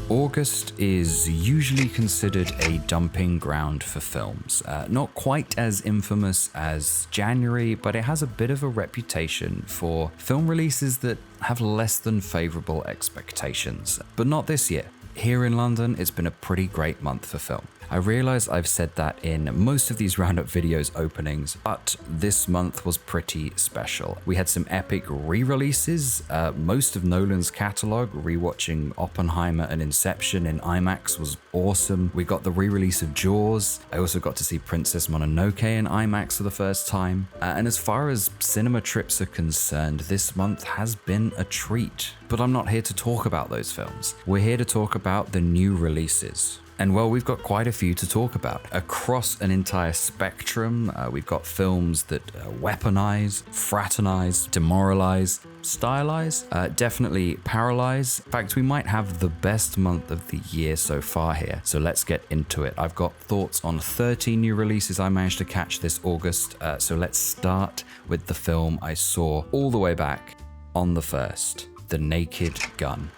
August is usually considered a dumping ground for films. Not quite as infamous as January, but it has a bit of a reputation for film releases that have less than favourable expectations. But not this year. Here in London, it's been a pretty great month for film. I realise I've said that in most of these Roundup videos openings, but this month was pretty special. We had some epic re-releases, most of Nolan's catalogue. Rewatching Oppenheimer and Inception in IMAX was awesome. We got the re-release of Jaws. I also got to see Princess Mononoke in IMAX for the first time. And as far as cinema trips are concerned, this month has been a treat. But I'm not here to talk about those films. We're here to talk about the new releases. And well, we've got quite a few to talk about. Across an entire spectrum, we've got films that weaponize, fraternize, demoralize, stylize, definitely paralyze. In fact, we might have the best month of the year so far here. So let's get into it. I've got thoughts on 13 new releases I managed to catch this August. So let's start with the film I saw all the way back on the 1st, The Naked Gun.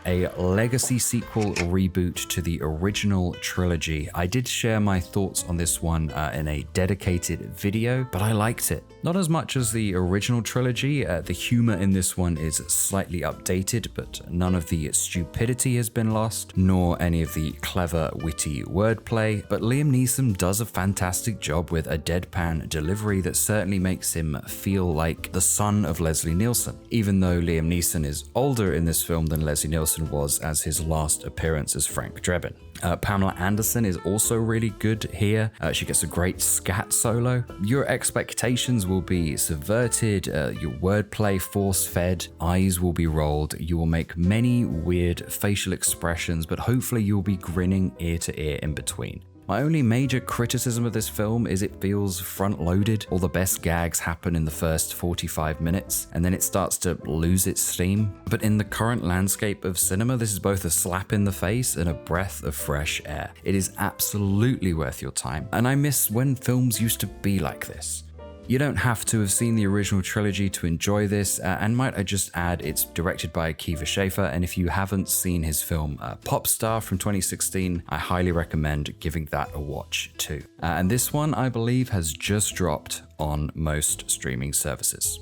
A legacy sequel reboot to the original trilogy. I did share my thoughts on this one in a dedicated video, but I liked it. Not as much as the original trilogy. The humor in this one is slightly updated, but none of the stupidity has been lost, nor any of the clever, witty wordplay. But Liam Neeson does a fantastic job with a deadpan delivery that certainly makes him feel like the son of Leslie Nielsen, even though Liam Neeson is older in this film than Leslie Nielsen was as his last appearance as Frank Drebin. Pamela Anderson is also really good here. She gets a great scat solo. Your expectations will be subverted, your wordplay force-fed, eyes will be rolled, you will make many weird facial expressions, but hopefully you'll be grinning ear to ear in between. My only major criticism of this film is it feels front-loaded. All the best gags happen in the first 45 minutes, and then it starts to lose its steam. But in the current landscape of cinema, this is both a slap in the face and a breath of fresh air. It is absolutely worth your time, and I miss when films used to be like this. You don't have to have seen the original trilogy to enjoy this, and might I just add, it's directed by Akiva Schaffer, and if you haven't seen his film Popstar from 2016, I highly recommend giving that a watch too. And this one, I believe, has just dropped on most streaming services.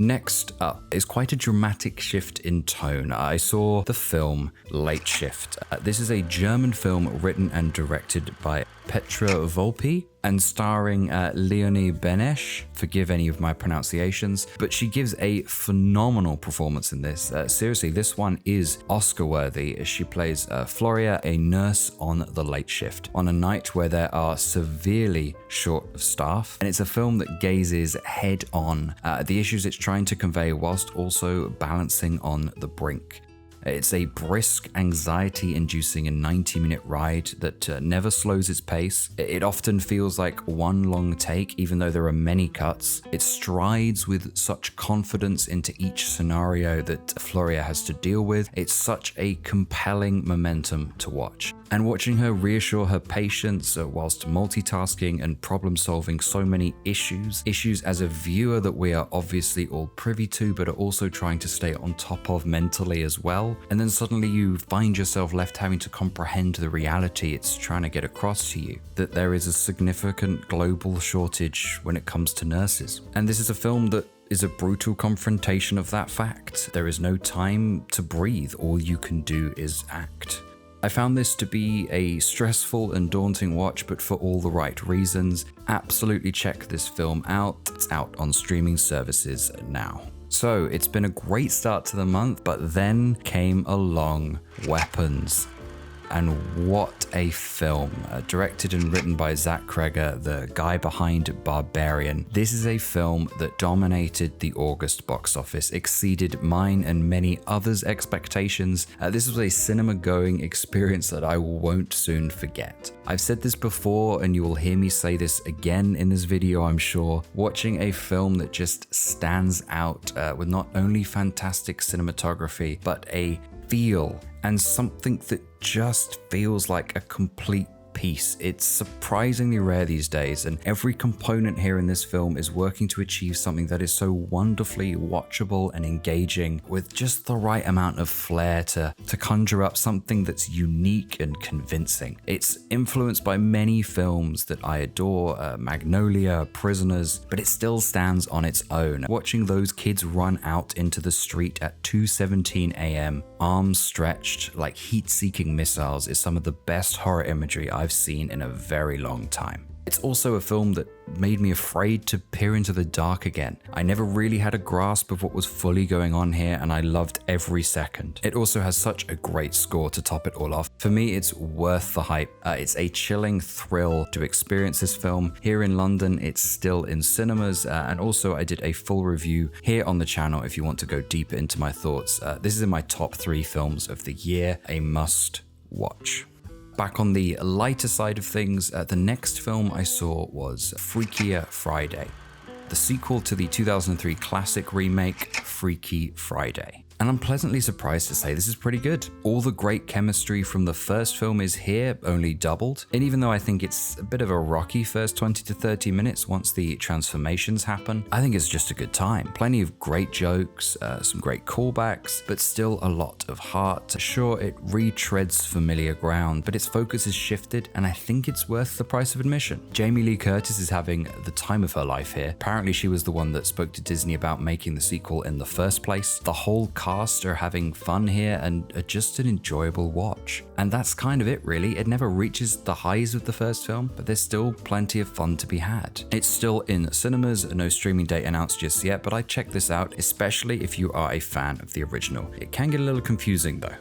Next up is quite a dramatic shift in tone. I saw the film Late Shift. This is a German film written and directed by Petra Volpi and starring Leonie Benesch. Forgive any of my pronunciations, but she gives a phenomenal performance in this. Seriously, this one is Oscar worthy. She plays Floria, a nurse on the late shift, on a night where there are severely short of staff. And it's a film that gazes head on at the issues it's trying to convey whilst also balancing on the brink. It's a brisk, anxiety-inducing and 90-minute ride that never slows its pace. It often feels like one long take, even though there are many cuts. It strides with such confidence into each scenario that Floria has to deal with. It's such a compelling momentum to watch. And watching her reassure her patients whilst multitasking and problem-solving so many issues as a viewer that we are obviously all privy to, but are also trying to stay on top of mentally as well. And then suddenly you find yourself left having to comprehend the reality it's trying to get across to you, that there is a significant global shortage when it comes to nurses. And this is a film that is a brutal confrontation of that fact. There is no time to breathe. All you can do is act. I found this to be a stressful and daunting watch, but for all the right reasons. Absolutely check this film out. It's out on streaming services now. So it's been a great start to the month, but then came along Weapons. And what a film. Directed and written by Zach Cregger, the guy behind Barbarian. This is a film that dominated the August box office, exceeded mine and many others' expectations. This was a cinema-going experience that I won't soon forget. I've said this before, and you will hear me say this again in this video, I'm sure. Watching a film that just stands out with not only fantastic cinematography, but a feel and something that just feels like a complete piece. It's surprisingly rare these days, and every component here in this film is working to achieve something that is so wonderfully watchable and engaging, with just the right amount of flair to conjure up something that's unique and convincing. It's influenced by many films that I adore, Magnolia, Prisoners, but it still stands on its own. Watching those kids run out into the street at 2:17 a.m., arms stretched like heat-seeking missiles, is some of the best horror imagery I've seen in a very long time. It's also a film that made me afraid to peer into the dark again. I never really had a grasp of what was fully going on here, and I loved every second. It also has such a great score to top it all off. For me, it's worth the hype. It's a chilling thrill to experience this film. Here in London, it's still in cinemas, and also I did a full review here on the channel if you want to go deeper into my thoughts. This is in my top 3 films of the year, a must watch. Back on the lighter side of things, the next film I saw was Freakier Friday, the sequel to the 2003 classic remake Freaky Friday. And I'm pleasantly surprised to say this is pretty good. All the great chemistry from the first film is here, only doubled. And even though I think it's a bit of a rocky first 20 to 30 minutes once the transformations happen, I think it's just a good time. Plenty of great jokes, some great callbacks, but still a lot of heart. Sure, it retreads familiar ground, but its focus is shifted, and I think it's worth the price of admission. Jamie Lee Curtis is having the time of her life here. Apparently she was the one that spoke to Disney about making the sequel in the first place. The whole cast are having fun here and are just an enjoyable watch. And that's kind of it really. It never reaches the highs of the first film, but there's still plenty of fun to be had. It's still in cinemas, no streaming date announced just yet, but I'd check this out, especially if you are a fan of the original. It can get a little confusing though.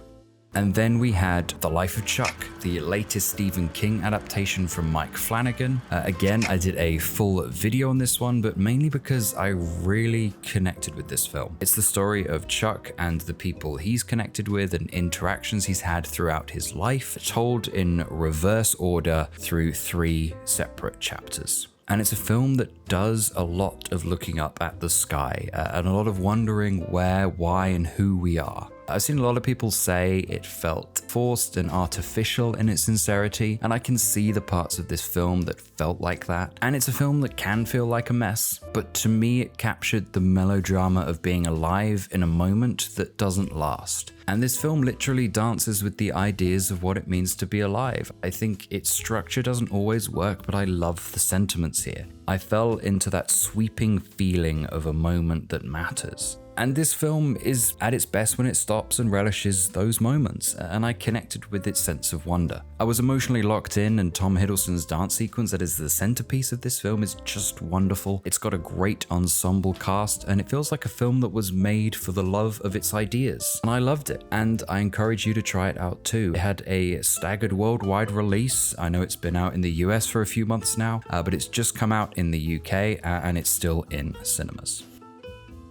And then we had The Life of Chuck, the latest Stephen King adaptation from Mike Flanagan. Again, I did a full video on this one, but mainly because I really connected with this film. It's the story of Chuck and the people he's connected with and interactions he's had throughout his life, told in reverse order through 3 separate chapters. And it's a film that does a lot of looking up at the sky and a lot of wondering where, why, and who we are. I've seen a lot of people say it felt forced and artificial in its sincerity, and I can see the parts of this film that felt like that. And it's a film that can feel like a mess, but to me it captured the melodrama of being alive in a moment that doesn't last. And this film literally dances with the ideas of what it means to be alive. I think its structure doesn't always work, but I love the sentiments here. I fell into that sweeping feeling of a moment that matters. And this film is at its best when it stops and relishes those moments, and I connected with its sense of wonder. I was emotionally locked in, and Tom Hiddleston's dance sequence that is the centerpiece of this film is just wonderful. It's got a great ensemble cast, and it feels like a film that was made for the love of its ideas. And I loved it, and I encourage you to try it out too. It had a staggered worldwide release. I know it's been out in the US for a few months now, but it's just come out in the UK, and it's still in cinemas.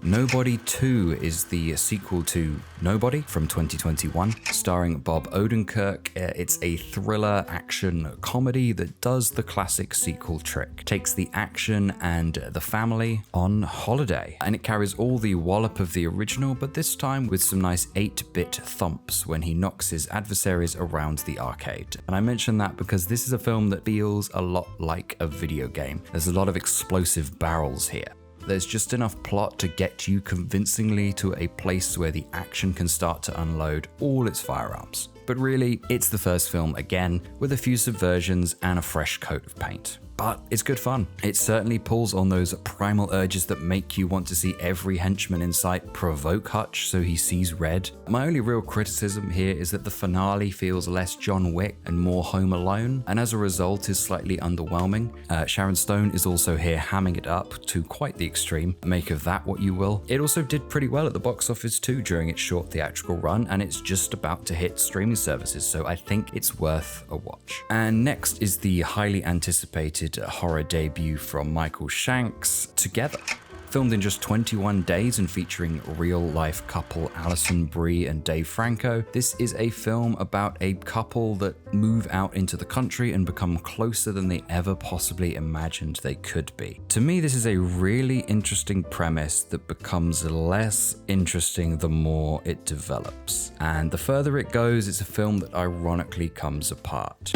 Nobody 2 is the sequel to Nobody from 2021, starring Bob Odenkirk. It's a thriller action comedy that does the classic sequel trick. Takes the action and the family on holiday, and it carries all the wallop of the original, but this time with some nice 8-bit thumps when he knocks his adversaries around the arcade. And I mention that because this is a film that feels a lot like a video game. There's a lot of explosive barrels here. There's just enough plot to get you convincingly to a place where the action can start to unload all its firearms. But really, it's the first film again, with a few subversions and a fresh coat of paint. But it's good fun. It certainly pulls on those primal urges that make you want to see every henchman in sight provoke Hutch so he sees red. My only real criticism here is that the finale feels less John Wick and more Home Alone, and as a result is slightly underwhelming. Sharon Stone is also here hamming it up to quite the extreme. Make of that what you will. It also did pretty well at the box office too during its short theatrical run, and it's just about to hit streaming services, so I think it's worth a watch. And next is the highly anticipated horror debut from Michael Shanks, Together. Filmed in just 21 days and featuring real-life couple Alison Brie and Dave Franco, this is a film about a couple that move out into the country and become closer than they ever possibly imagined they could be. To me, this is a really interesting premise that becomes less interesting the more it develops. And the further it goes, it's a film that ironically comes apart.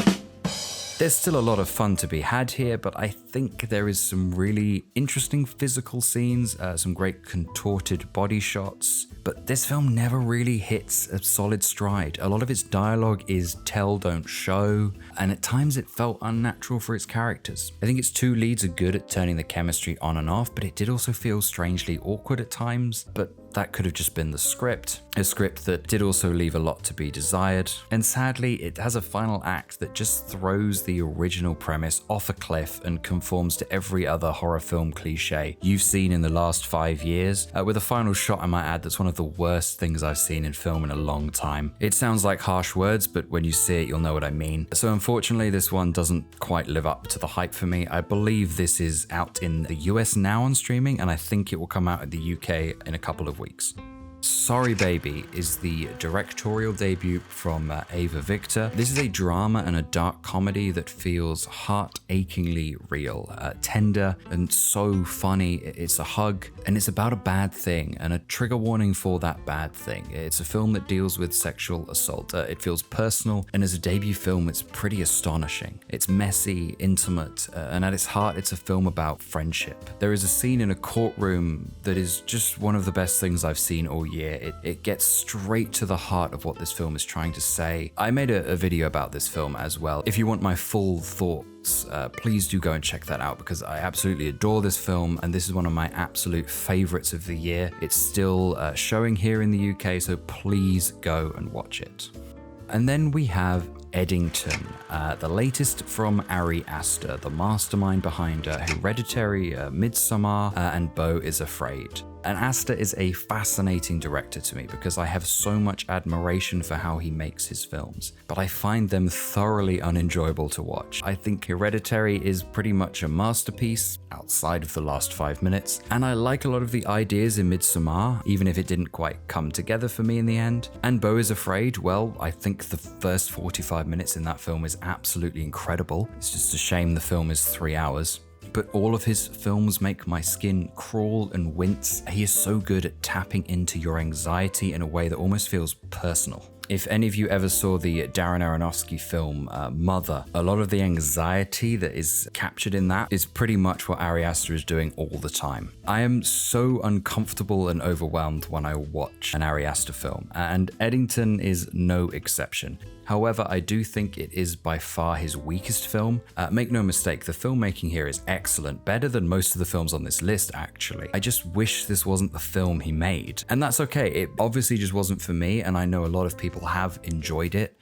There's still a lot of fun to be had here, but I think there is some really interesting physical scenes, some great contorted body shots, but this film never really hits a solid stride. A lot of its dialogue is tell, don't show, and at times it felt unnatural for its characters. I think its two leads are good at turning the chemistry on and off, but it did also feel strangely awkward at times, but that could have just been the script. A script that did also leave a lot to be desired. And sadly, it has a final act that just throws the original premise off a cliff and conforms to every other horror film cliche you've seen in the last 5 years, with a final shot, I might add, that's one of the worst things I've seen in film in a long time. It sounds like harsh words, but when you see it, you'll know what I mean. So unfortunately, this one doesn't quite live up to the hype for me. I believe this is out in the US now on streaming, and I think it will come out in the UK in a couple of weeks. Sorry Baby is the directorial debut from Ava Victor. This is a drama and a dark comedy that feels heart-achingly real, tender and so funny. It's a hug, and it's about a bad thing and a trigger warning for that bad thing. It's a film that deals with sexual assault. It feels personal, and as a debut film, it's pretty astonishing. It's messy, intimate, and at its heart, it's a film about friendship. There is a scene in a courtroom that is just one of the best things I've seen all year. It gets straight to the heart of what this film is trying to say. I made a video about this film as well. If you want my full thoughts, please do go and check that out, because I absolutely adore this film, and this is one of my absolute favorites of the year. It's still showing here in the UK, so please go and watch it. And then we have Eddington, the latest from Ari Aster, the mastermind behind Hereditary, Midsommar, and Beau is Afraid. And Aster is a fascinating director to me because I have so much admiration for how he makes his films, but I find them thoroughly unenjoyable to watch. I think Hereditary is pretty much a masterpiece outside of the last 5 minutes, and I like a lot of the ideas in Midsommar, even if it didn't quite come together for me in the end. And Beau is Afraid, well, I think the first 45 minutes in that film is absolutely incredible. It's just a shame the film is 3 hours. But all of his films make my skin crawl and wince. He is so good at tapping into your anxiety in a way that almost feels personal. If any of you ever saw the Darren Aronofsky film Mother, a lot of the anxiety that is captured in that is pretty much what Ari Aster is doing all the time. I am so uncomfortable and overwhelmed when I watch an Ari Aster film, and Eddington is no exception. However, I do think it is by far his weakest film. Make no mistake, the filmmaking here is excellent, better than most of the films on this list actually. I just wish this wasn't the film he made. And that's okay, it obviously just wasn't for me, and I know a lot of people have enjoyed it,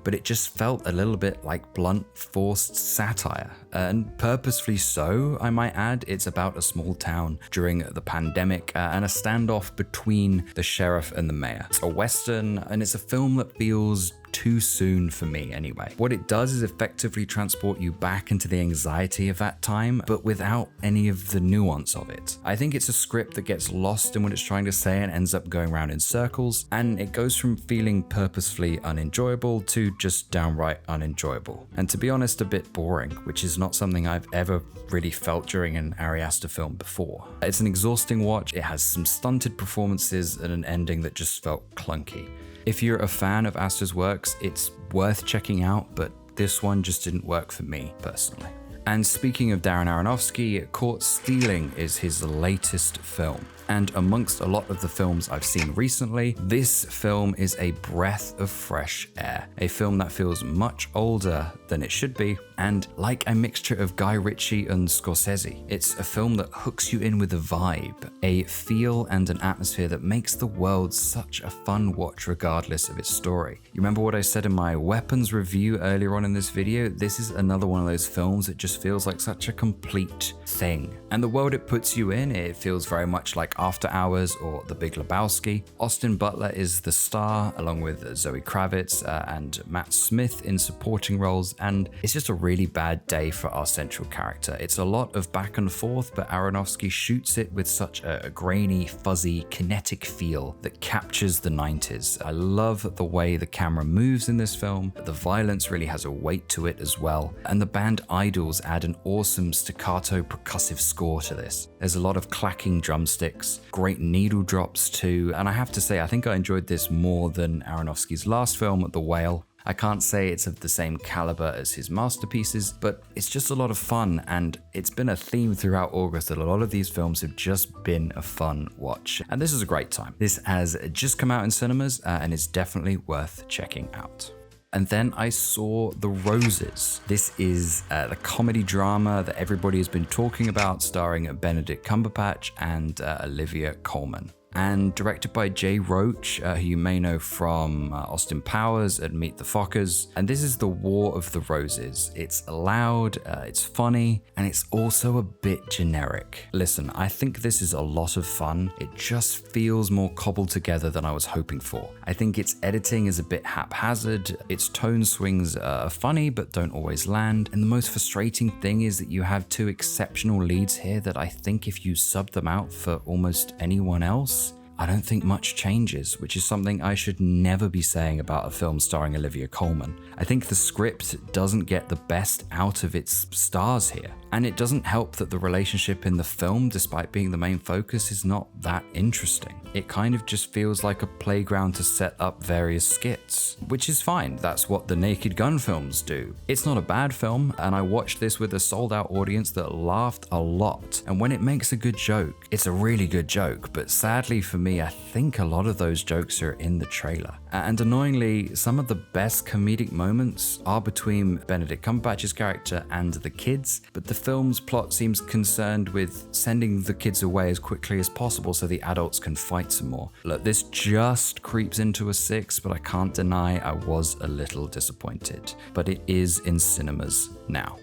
but it just felt a little bit like blunt, forced satire. And purposefully so, I might add. It's about a small town during the pandemic and a standoff between the sheriff and the mayor. It's a Western, and it's a film that feels too soon for me anyway. What it does is effectively transport you back into the anxiety of that time, but without any of the nuance of it. I think it's a script that gets lost in what it's trying to say and ends up going around in circles, and it goes from feeling purposefully unenjoyable to just downright unenjoyable. And to be honest, a bit boring, which is not something I've ever really felt during an Ari Aster film before. It's an exhausting watch, it has some stunted performances and an ending that just felt clunky. If you're a fan of Aster's works, it's worth checking out, but this one just didn't work for me personally. And speaking of Darren Aronofsky, Caught Stealing is his latest film. And amongst a lot of the films I've seen recently, this film is a breath of fresh air. A film that feels much older than it should be, and like a mixture of Guy Ritchie and Scorsese. It's a film that hooks you in with a vibe, a feel and an atmosphere that makes the world such a fun watch regardless of its story. You remember what I said in my weapons review earlier on in this video? This is another one of those films that just feels like such a complete thing. And the world it puts you in, it feels very much like After Hours or The Big Lebowski. Austin Butler is the star, along with Zoe Kravitz and Matt Smith in supporting roles, and it's just a really bad day for our central character. It's a lot of back and forth, but Aronofsky shoots it with such a grainy, fuzzy, kinetic feel that captures the 90s. I love the way the camera moves in this film. The violence really has a weight to it as well, and the band Idols add an awesome staccato percussive score to this. There's a lot of clacking drumsticks, great needle drops too, and I have to say I think I enjoyed this more than Aronofsky's last film, The Whale. I can't say it's of the same caliber as his masterpieces, but it's just a lot of fun, and it's been a theme throughout August that a lot of these films have just been a fun watch. And this is a great time. This has just come out in cinemas and is definitely worth checking out. And then I saw The Roses. This is the comedy drama that everybody has been talking about, starring Benedict Cumberbatch and Olivia Colman. And directed by Jay Roach, who you may know from Austin Powers and Meet the Fockers. And this is the War of the Roses. It's loud, it's funny, and it's also a bit generic. Listen, I think this is a lot of fun. It just feels more cobbled together than I was hoping for. I think its editing is a bit haphazard, its tone swings are funny but don't always land, and the most frustrating thing is that you have two exceptional leads here that I think if you sub them out for almost anyone else, I don't think much changes, which is something I should never be saying about a film starring Olivia Colman. I think the script doesn't get the best out of its stars here. And it doesn't help that the relationship in the film, despite being the main focus, is not that interesting. It kind of just feels like a playground to set up various skits, which is fine. That's what the Naked Gun films do. It's not a bad film, and I watched this with a sold-out audience that laughed a lot. And when it makes a good joke, it's a really good joke, but sadly for me, I think a lot of those jokes are in the trailer. And annoyingly, some of the best comedic moments are between Benedict Cumberbatch's character and the kids, but the film's plot seems concerned with sending the kids away as quickly as possible so the adults can fight some more. Look, this just creeps into a 6, but I can't deny I was a little disappointed. But it is in cinemas now.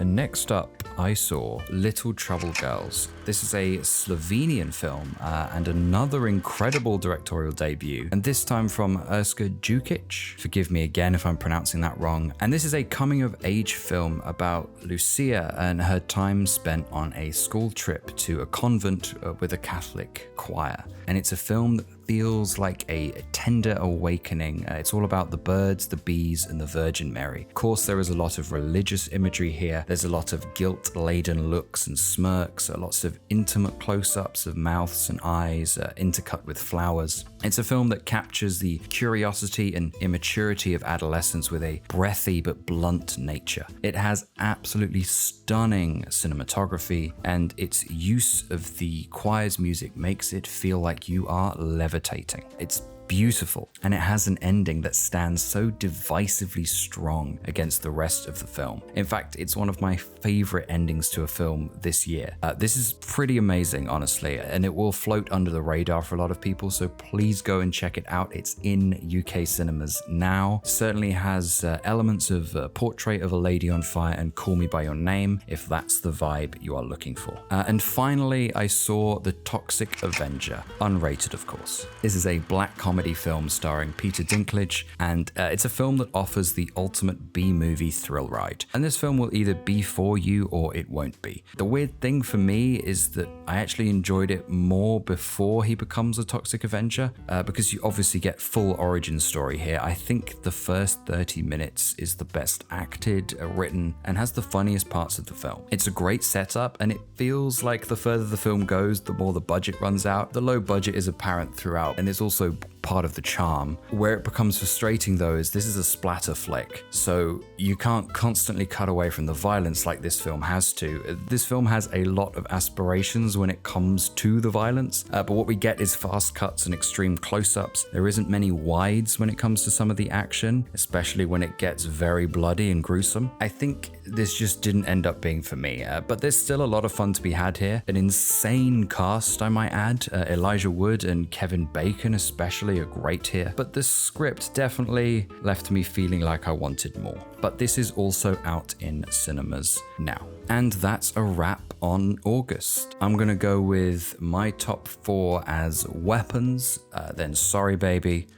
And next up, I saw Little Trouble Girls. This is a Slovenian film and another incredible directorial debut, and this time from Urška Đukić. Forgive me again if I'm pronouncing that wrong. And this is a coming-of-age film about Lucia and her time spent on a school trip to a convent with a Catholic choir. And it's a film that feels like a tender awakening. It's all about the birds, the bees, and the Virgin Mary. Of course, there is a lot of religious imagery here. There's a lot of guilt-laden looks and smirks, lots of intimate close-ups of mouths and eyes intercut with flowers. It's a film that captures the curiosity and immaturity of adolescence with a breathy but blunt nature. It has absolutely stunning cinematography, and its use of the choir's music makes it feel like you are levitating. It's beautiful, and it has an ending that stands so divisively strong against the rest of the film. In fact, it's one of my favorite endings to a film this year. This is pretty amazing, honestly, and it will float under the radar for a lot of people, so please go and check it out. It's in UK cinemas now. Certainly has elements of Portrait of a Lady on Fire and Call Me By Your Name, if that's the vibe you are looking for. And finally, I saw The Toxic Avenger, unrated of course. This is a black comedy film starring Peter Dinklage, and it's a film that offers the ultimate B-movie thrill ride. And this film will either be for you or it won't be. The weird thing for me is that I actually enjoyed it more before he becomes a Toxic Avenger, because you obviously get full origin story here. I think the first 30 minutes is the best acted, written, and has the funniest parts of the film. It's a great setup, and it feels like the further the film goes, the more the budget runs out. The low budget is apparent throughout, and it's also part of the charm. Where it becomes frustrating though is this is a splatter flick, so you can't constantly cut away from the violence like this film has to. This film has a lot of aspirations when it comes to the violence, but what we get is fast cuts and extreme close-ups. There isn't many wides when it comes to some of the action, especially when it gets very bloody and gruesome. I think this just didn't end up being for me, but there's still a lot of fun to be had here. An insane cast, I might add. Elijah Wood and Kevin Bacon especially are great here, but the script definitely left me feeling like I wanted more. But this is also out in cinemas now. And that's a wrap on August. I'm gonna go with my top 4 as Weapons, then Sorry Baby,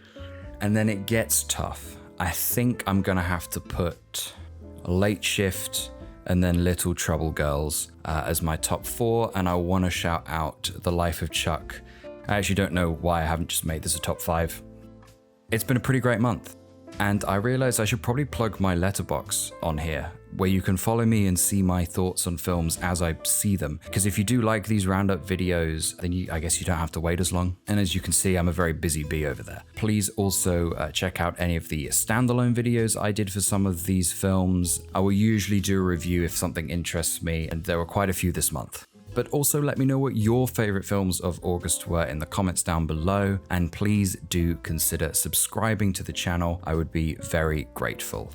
and then it gets tough. I think I'm gonna have to put Late Shift and then Little Trouble Girls as my top 4, and I want to shout out The Life of Chuck. I actually don't know why I haven't just made this a top 5. It's been a pretty great month, and I realized I should probably plug my letterbox on here where you can follow me and see my thoughts on films as I see them. Because if you do like these roundup videos, then I guess you don't have to wait as long. And as you can see, I'm a very busy bee over there. Please also check out any of the standalone videos I did for some of these films. I will usually do a review if something interests me, and there were quite a few this month. But also let me know what your favorite films of August were in the comments down below, and please do consider subscribing to the channel. I would be very grateful.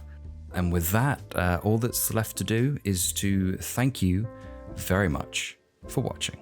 And with that, all that's left to do is to thank you very much for watching.